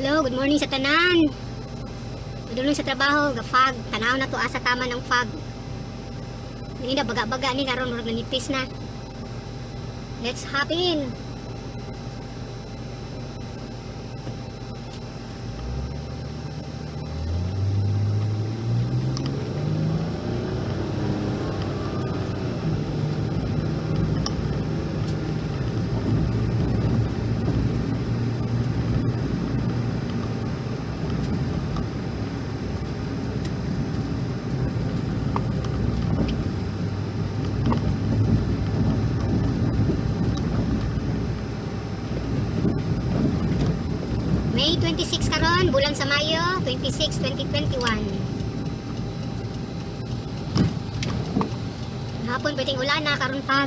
Hello, good morning sa tanan. Madulong sa trabaho, ga-fog. Tanaw na to asa tama ng fog. Hindi na baga-baga ni karon murag nanipis na. Let's hop in. May 26 karon, bulan sa Mayo, 26, 2021. Hapon pwedeng ulan na karon fog.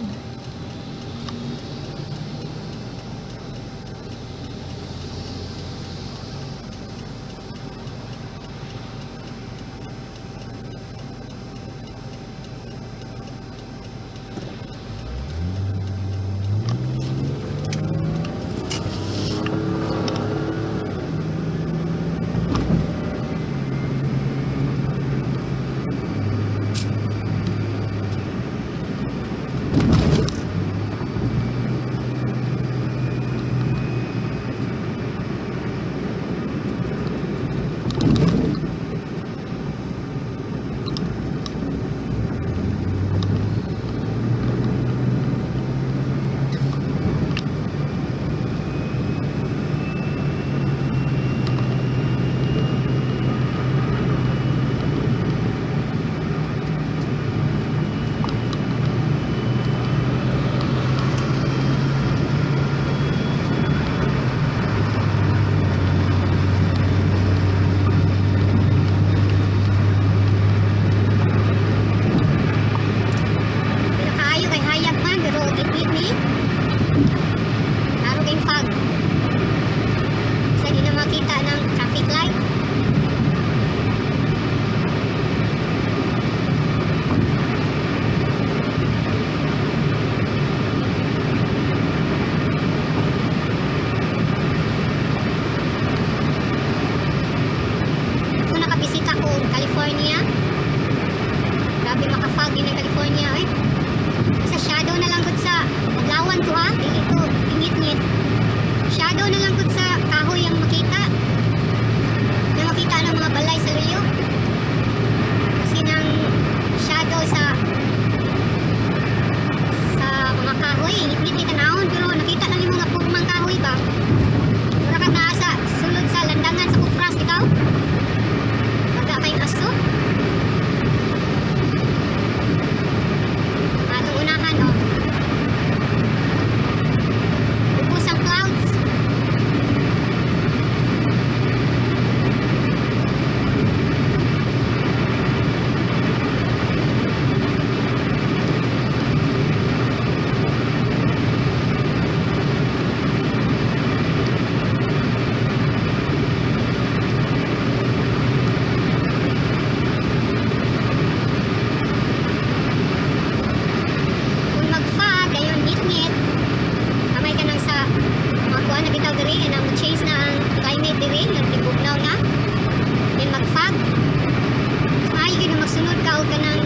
California. Grabe maka-fog din ng California eh. Sa shadow na lang gud sa adlawan to ha. Dili to ingit-ngit. Shadow na lang gud sa kahoy ang makita. Na makita ng mga balay sa luyo. Kasi nang shadow sa mga kahoy, ingit-ngit tanawon pero nakita lang yung mga pugmang kahoy ba. Mura kang naa sa sulod sa landangan sa kupras ikaw. Kayong aso atong unahan oh. Ubos ang clouds. Change na ang climate diri, nagbugnaw na. Then mag-fog. Ay, yun na magsunod ka o ka ng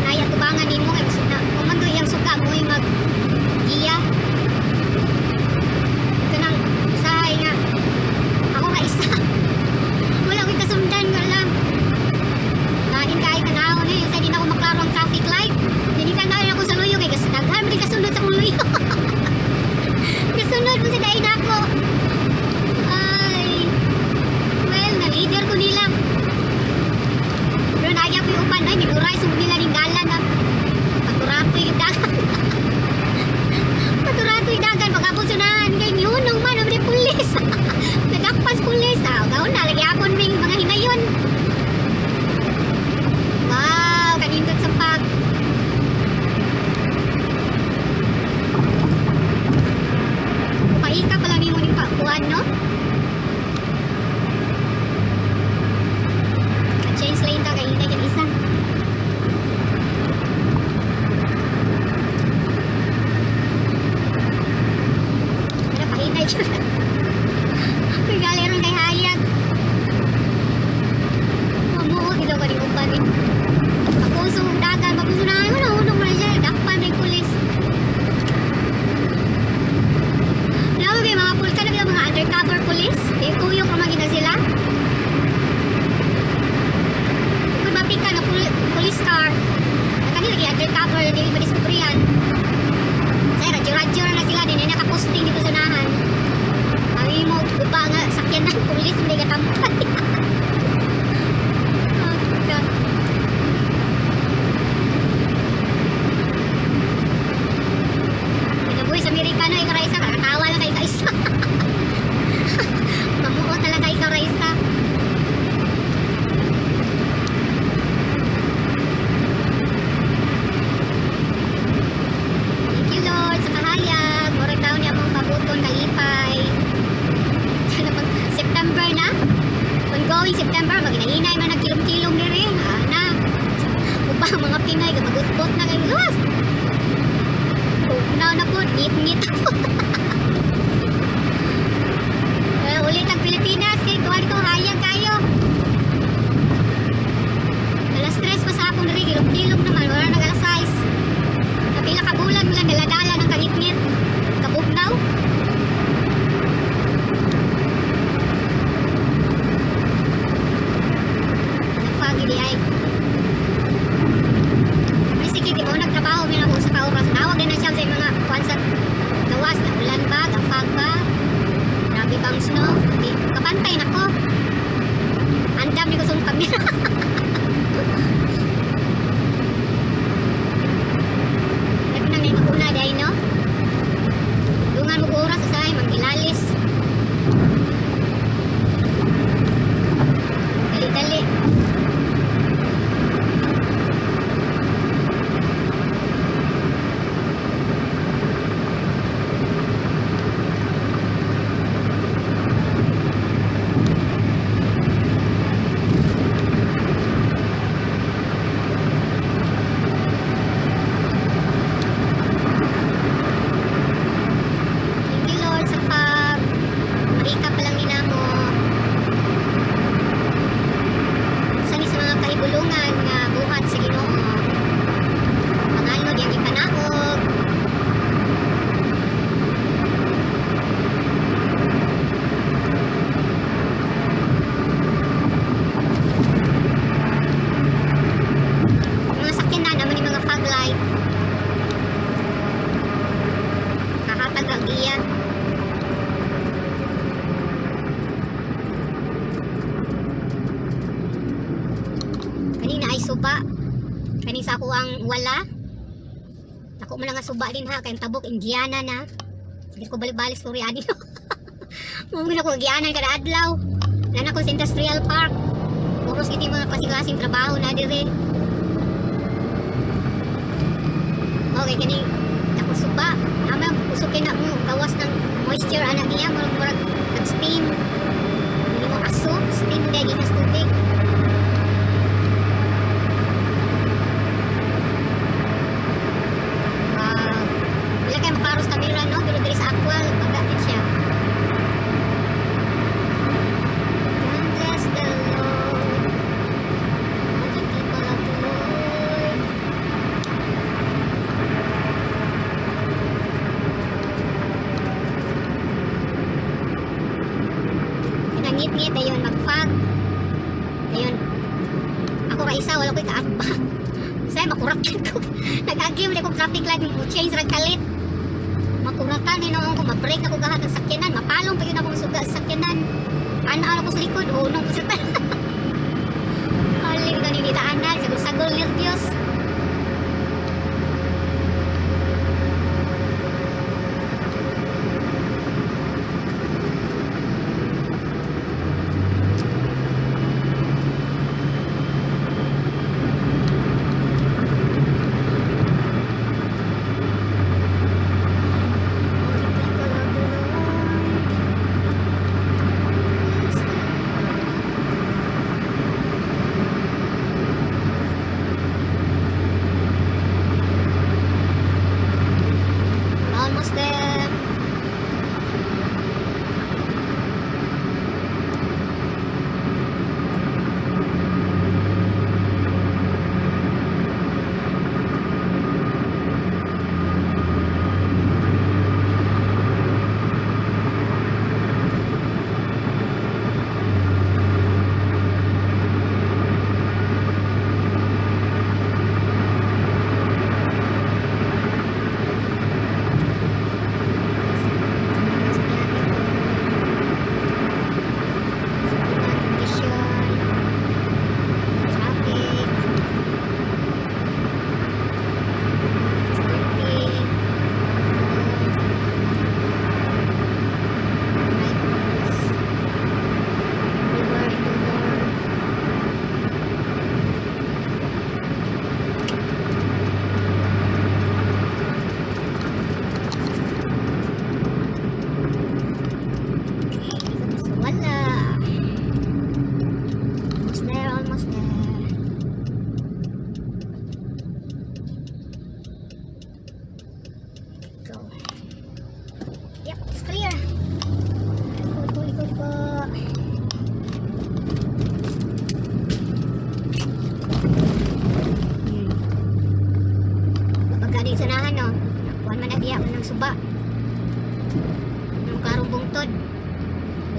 nayatubangan ni mo. Kung man doon yung suka mo ay mag-giya. Ito nang usahay nga. Ako nga isa. Wala ko kasundan ko lang. Kain kahit tanaw na yun. Sa din ako maklaro ang traffic light. Hindi tanaw ako sa luyo. Kaya daghan mo din kasunod sa luyo. Kasunod mo sa dahin ako. Leader ko nila. Pero nagya ko yung upan ay, niburay sumod nila pulis? Tuyok naman gina sila. Kung mapika na police car, kanila lagi undercover, hindi ba diskubriyan. Saya radyo-radyo na sila, din na nakaposting dito sa nahan. Kami mo, guba nga, sakyan ng pulis, hindi ka tampay. Kinabuhi sa Amerikano, ikaw Raisa, kakatawa lang kay Kaisa. Mamuot talaga ikaw Raisa. Thank you Lord sa kahayag. Murag daw niya mong pabuton kalipay. September na? Ongoing September, maginainay man nagkilong-kilong diri. Na. Upang mga Pinay, kapag-utbot na kayo. Luwas! Now na po, ngit-ngit ako. Ulit ang Pilipinas, kay tuwan ko, hayag kayo. Alas 3 pa sa akong diri, kilong-kilong naman, wala nag-alas 6. Kapila kabulan mo lang, daladala ng kangit-ngit. Kabugnaw. Nagpagi di ay. May sige, di mo nagtrabaho, may ako sa kauras. Nawag din na siya sa mga kuwan sa gawas, na ulan ba, gafag ba. Grabe bang snow. Kapantay na ko. Andam ni ko sa kamera. Ito na may makuna dahil no. Dungan mo oras sa ay mag-ilalis. Dali-dali. Thank you Lord sa pag-recap lang nila mo. Sani sa mga kahibulungan nga buhat sa Ginoo. Pangano diyang ipanaog. Mga sakyanan naman yung mga fog light. Kahatag ang giya. Kanina ay suba. Kanin sa ako ang wala. Ako mo lang nga suba din ha. Kayong tabok, Indiana na. Sige ko balik-balik story ani. Mungkin ako Indiana kada adlaw. Nan ako sa Industrial Park. Puros giti mga klase-klaseng trabaho na dire. Okay, kani ako suba. Ama usukin na mo gawas ng moisture anak niya murag nag-steam. Hindi mo aso, steam dahil sa tubig. Wala kayo makaros kamera no, pero diri sa actual pagdating siya. God bless the Lord. All the people of the Lord. Kinangit-ngit ayun mag-fog. Ayun. Ako Raisa wala ko'y kaatbang. Saya makuratan ko. Nag-agim na kong traffic light mo change rag kalit. Makuratan ni noong ko ma-break na ko gahat ng sakyanan. Mapalong pa yun akong suga sa sakyanan. Ano ko sa likod, unong ko sa tanan. Aling ka ninitaanan, sagol-sagol lir Diyos.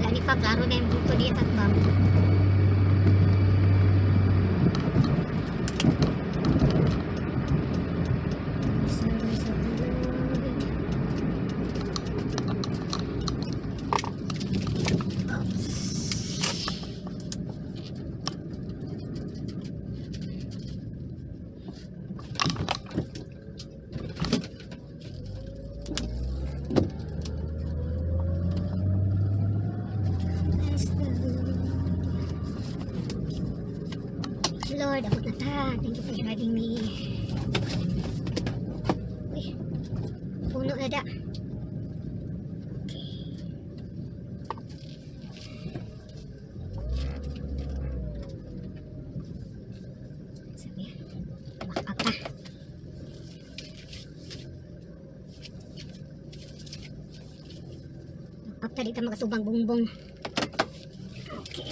Wala ni pa, klaro na yung buto diya tatbang. Service of the Lord. Lord, abot na ta. Thank you for guiding me. Uy, puno na da. Okay. Sabi, makapag ta. Makapag ta dito makasubang bongbong. Okay.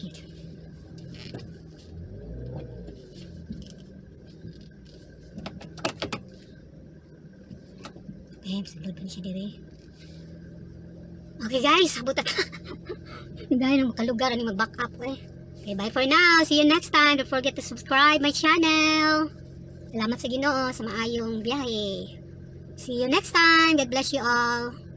Gitu. Salud pa siya diri. Okay guys, abot na ta. Gaya ng makalugar ani mag-back up eh. Okay, bye for now. See you next time. Don't forget to subscribe my channel. Salamat sa Ginoo sa maayong biyahe. See you next time. God bless you all.